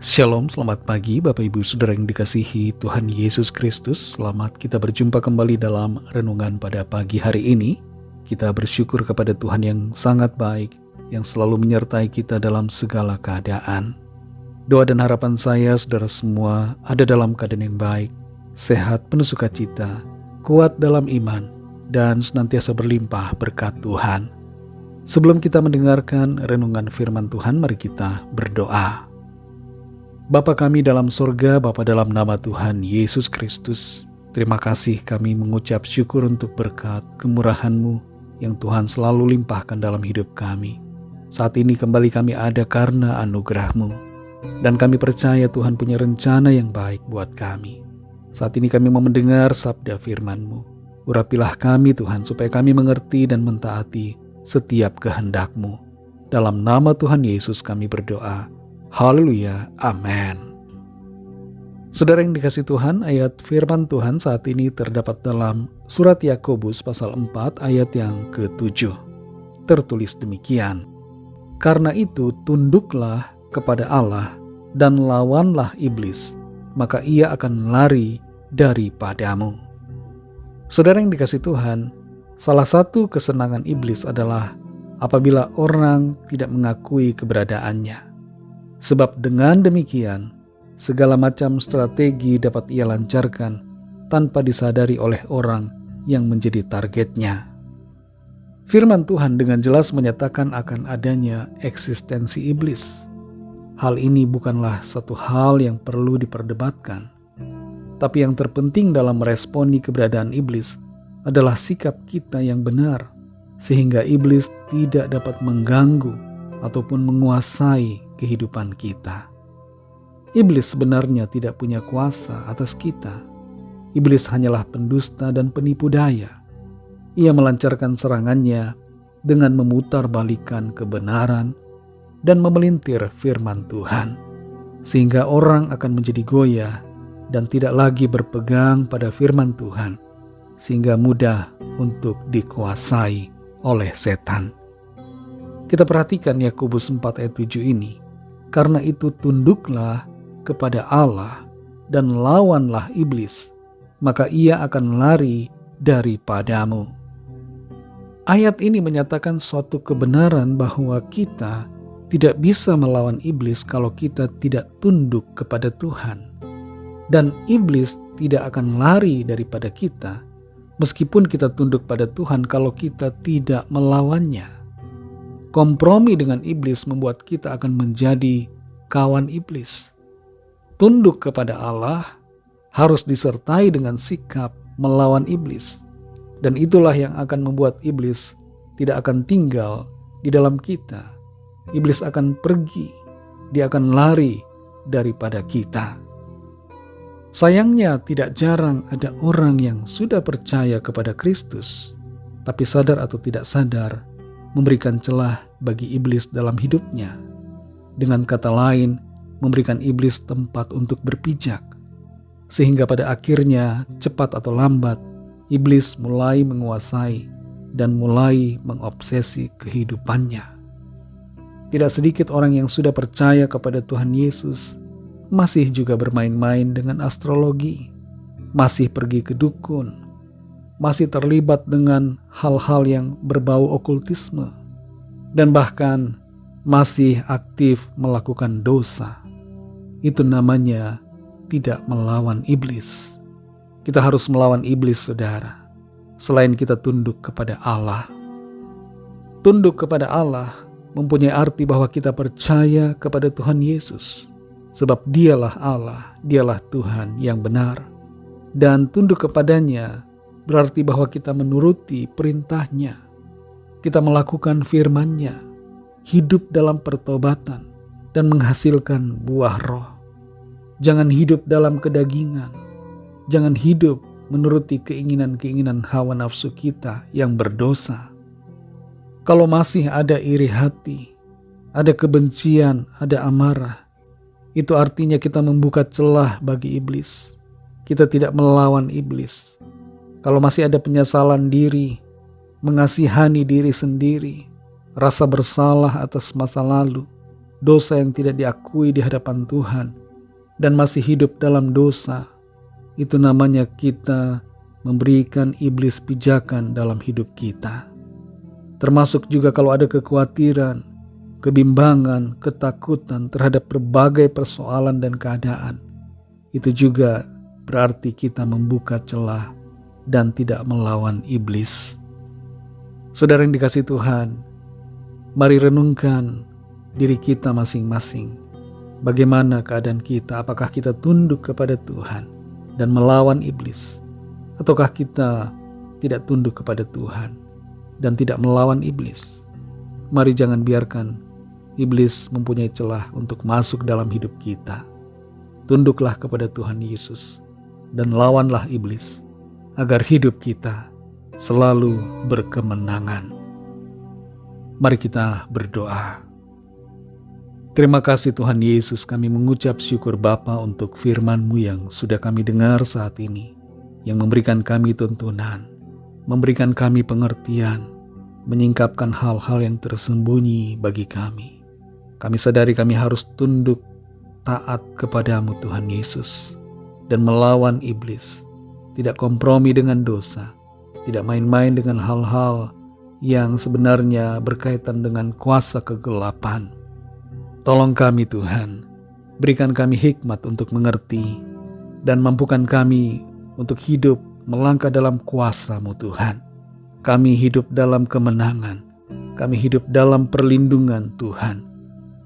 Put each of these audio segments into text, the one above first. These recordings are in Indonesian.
Shalom, selamat pagi Bapak Ibu Saudara yang dikasihi Tuhan Yesus Kristus. Selamat kita berjumpa kembali dalam renungan pada pagi hari ini. Kita bersyukur kepada Tuhan yang sangat baik, yang selalu menyertai kita dalam segala keadaan. Doa dan harapan saya saudara semua ada dalam keadaan yang baik, sehat penuh sukacita, kuat dalam iman, dan senantiasa berlimpah berkat Tuhan. Sebelum kita mendengarkan renungan firman Tuhan, mari kita berdoa. Bapa kami dalam sorga, Bapa dalam nama Tuhan Yesus Kristus, terima kasih kami mengucap syukur untuk berkat kemurahan-Mu yang Tuhan selalu limpahkan dalam hidup kami. Saat ini kembali kami ada karena anugerah-Mu, dan kami percaya Tuhan punya rencana yang baik buat kami. Saat ini kami mau mendengar sabda firman-Mu. Urapilah kami Tuhan supaya kami mengerti dan mentaati setiap kehendak-Mu. Dalam nama Tuhan Yesus kami berdoa. Haleluya, amin. Saudara yang dikasih Tuhan, ayat firman Tuhan saat ini terdapat dalam surat Yakobus pasal 4 ayat yang ke-7. Tertulis demikian, karena itu tunduklah kepada Allah dan lawanlah iblis, maka ia akan lari daripadamu. Saudara yang dikasih Tuhan, salah satu kesenangan iblis adalah apabila orang tidak mengakui keberadaannya. Sebab dengan demikian, segala macam strategi dapat ia lancarkan tanpa disadari oleh orang yang menjadi targetnya. Firman Tuhan dengan jelas menyatakan akan adanya eksistensi iblis. Hal ini bukanlah satu hal yang perlu diperdebatkan. Tapi yang terpenting dalam meresponi keberadaan iblis adalah sikap kita yang benar, sehingga iblis tidak dapat mengganggu ataupun menguasai kehidupan kita. Iblis sebenarnya tidak punya kuasa atas kita. Iblis hanyalah pendusta dan penipu daya. Ia melancarkan serangannya dengan memutarbalikkan kebenaran dan memelintir firman Tuhan, sehingga orang akan menjadi goyah dan tidak lagi berpegang pada firman Tuhan, sehingga mudah untuk dikuasai oleh setan. Kita perhatikan Yakobus 4 ayat 7 ini. Karena itu tunduklah kepada Allah dan lawanlah iblis, maka ia akan lari daripadamu. Ayat ini menyatakan suatu kebenaran bahwa kita tidak bisa melawan iblis kalau kita tidak tunduk kepada Tuhan. Dan iblis tidak akan lari daripada kita meskipun kita tunduk pada Tuhan kalau kita tidak melawannya. Kompromi dengan iblis membuat kita akan menjadi kawan iblis. Tunduk kepada Allah harus disertai dengan sikap melawan iblis. Dan itulah yang akan membuat iblis tidak akan tinggal di dalam kita. Iblis akan pergi, dia akan lari daripada kita. Sayangnya tidak jarang ada orang yang sudah percaya kepada Kristus, tapi sadar atau tidak sadar, memberikan celah bagi iblis dalam hidupnya. Dengan kata lain, memberikan iblis tempat untuk berpijak. Sehingga pada akhirnya, cepat atau lambat, iblis mulai menguasai dan mulai mengobsesi kehidupannya. Tidak sedikit orang yang sudah percaya kepada Tuhan Yesus, masih juga bermain-main dengan astrologi, masih pergi ke dukun, masih terlibat dengan hal-hal yang berbau okultisme, dan bahkan masih aktif melakukan dosa. Itu namanya tidak melawan iblis. Kita harus melawan iblis, saudara, selain kita tunduk kepada Allah. Tunduk kepada Allah mempunyai arti bahwa kita percaya kepada Tuhan Yesus, sebab dialah Allah, dialah Tuhan yang benar. Dan tunduk kepadanya berarti bahwa kita menuruti perintahnya, kita melakukan firman-Nya, hidup dalam pertobatan, dan menghasilkan buah roh. Jangan hidup dalam kedagingan, jangan hidup menuruti keinginan-keinginan hawa nafsu kita yang berdosa. Kalau masih ada iri hati, ada kebencian, ada amarah, itu artinya kita membuka celah bagi iblis. Kita tidak melawan iblis. Kalau masih ada penyesalan diri, mengasihani diri sendiri, rasa bersalah atas masa lalu, dosa yang tidak diakui di hadapan Tuhan, dan masih hidup dalam dosa, itu namanya kita memberikan iblis pijakan dalam hidup kita. Termasuk juga kalau ada kekhawatiran, kebimbangan, ketakutan terhadap berbagai persoalan dan keadaan, itu juga berarti kita membuka celah dan tidak melawan iblis. Saudara yang dikasihi Tuhan, mari renungkan diri kita masing-masing. Bagaimana keadaan kita? Apakah kita tunduk kepada Tuhan dan melawan iblis? Ataukah kita tidak tunduk kepada Tuhan dan tidak melawan iblis? Mari jangan biarkan iblis mempunyai celah untuk masuk dalam hidup kita. Tunduklah kepada Tuhan Yesus dan lawanlah iblis, agar hidup kita selalu berkemenangan. Mari kita berdoa. Terima kasih Tuhan Yesus, kami mengucap syukur Bapa untuk firman-Mu yang sudah kami dengar saat ini, yang memberikan kami tuntunan, memberikan kami pengertian, menyingkapkan hal-hal yang tersembunyi bagi kami. Kami sadari kami harus tunduk taat kepada-Mu Tuhan Yesus, dan melawan iblis, tidak kompromi dengan dosa, tidak main-main dengan hal-hal yang sebenarnya berkaitan dengan kuasa kegelapan. Tolong kami Tuhan, berikan kami hikmat untuk mengerti, dan mampukan kami untuk hidup melangkah dalam kuasa-Mu Tuhan. Kami hidup dalam kemenangan, kami hidup dalam perlindungan Tuhan,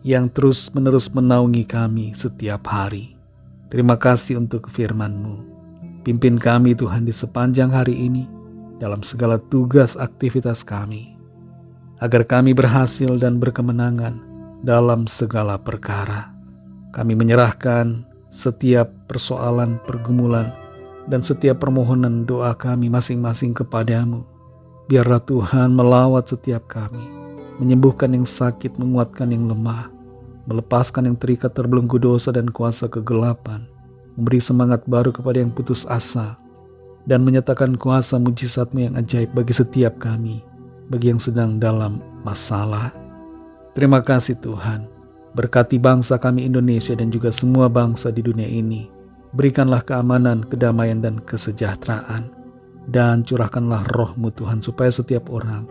yang terus-menerus menaungi kami setiap hari. Terima kasih untuk firman-Mu. Pimpin kami Tuhan di sepanjang hari ini, dalam segala tugas aktivitas kami, agar kami berhasil dan berkemenangan dalam segala perkara. Kami menyerahkan setiap persoalan, pergumulan, dan setiap permohonan doa kami masing-masing kepada-Mu. Biarlah Tuhan melawat setiap kami, menyembuhkan yang sakit, menguatkan yang lemah, melepaskan yang terikat terbelenggu dosa dan kuasa kegelapan, memberi semangat baru kepada yang putus asa, dan menyatakan kuasa mujizat-Mu yang ajaib bagi setiap kami, bagi yang sedang dalam masalah. Terima kasih Tuhan, berkati bangsa kami Indonesia dan juga semua bangsa di dunia ini. Berikanlah keamanan, kedamaian, dan kesejahteraan, dan curahkanlah roh-Mu Tuhan, supaya setiap orang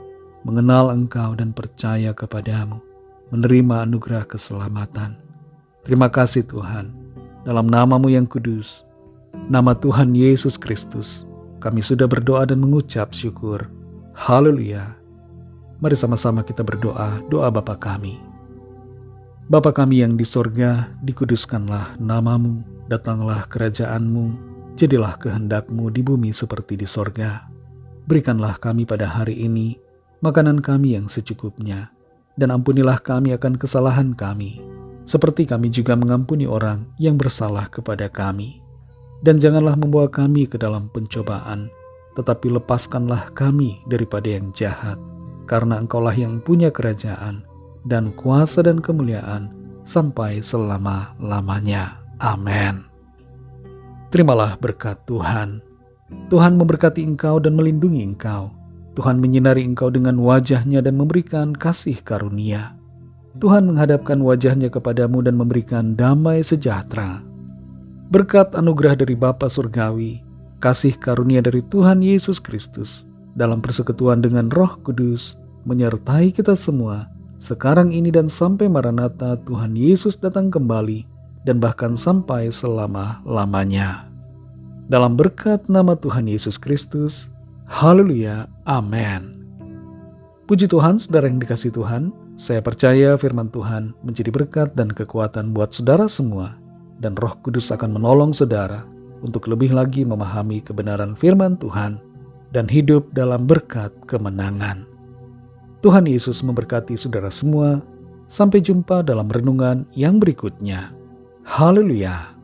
mengenal Engkau dan percaya kepada-Mu, menerima anugerah keselamatan. Terima kasih Tuhan, dalam nama-Mu yang kudus, nama Tuhan Yesus Kristus, kami sudah berdoa dan mengucap syukur. Haleluya. Mari sama-sama kita berdoa, doa Bapa kami. Bapa kami yang di sorga, dikuduskanlah nama-Mu, datanglah kerajaan-Mu, jadilah kehendak-Mu di bumi seperti di sorga. Berikanlah kami pada hari ini makanan kami yang secukupnya, dan ampunilah kami akan kesalahan kami, seperti kami juga mengampuni orang yang bersalah kepada kami. Dan janganlah membawa kami ke dalam pencobaan, tetapi lepaskanlah kami daripada yang jahat. Karena Engkaulah yang punya kerajaan dan kuasa dan kemuliaan sampai selama-lamanya. Amin. Terimalah berkat Tuhan. Tuhan memberkati engkau dan melindungi engkau. Tuhan menyinari engkau dengan wajah-Nya dan memberikan kasih karunia. Tuhan menghadapkan wajah-Nya kepadamu dan memberikan damai sejahtera. Berkat anugerah dari Bapa Surgawi, kasih karunia dari Tuhan Yesus Kristus, dalam persekutuan dengan Roh Kudus, menyertai kita semua, sekarang ini dan sampai Maranatha Tuhan Yesus datang kembali, dan bahkan sampai selama-lamanya. Dalam berkat nama Tuhan Yesus Kristus, haleluya, amin. Puji Tuhan, saudara yang dikasihi Tuhan, saya percaya firman Tuhan menjadi berkat dan kekuatan buat saudara semua, dan Roh Kudus akan menolong saudara untuk lebih lagi memahami kebenaran firman Tuhan, dan hidup dalam berkat kemenangan. Tuhan Yesus memberkati saudara semua. Sampai jumpa dalam renungan yang berikutnya. Haleluya.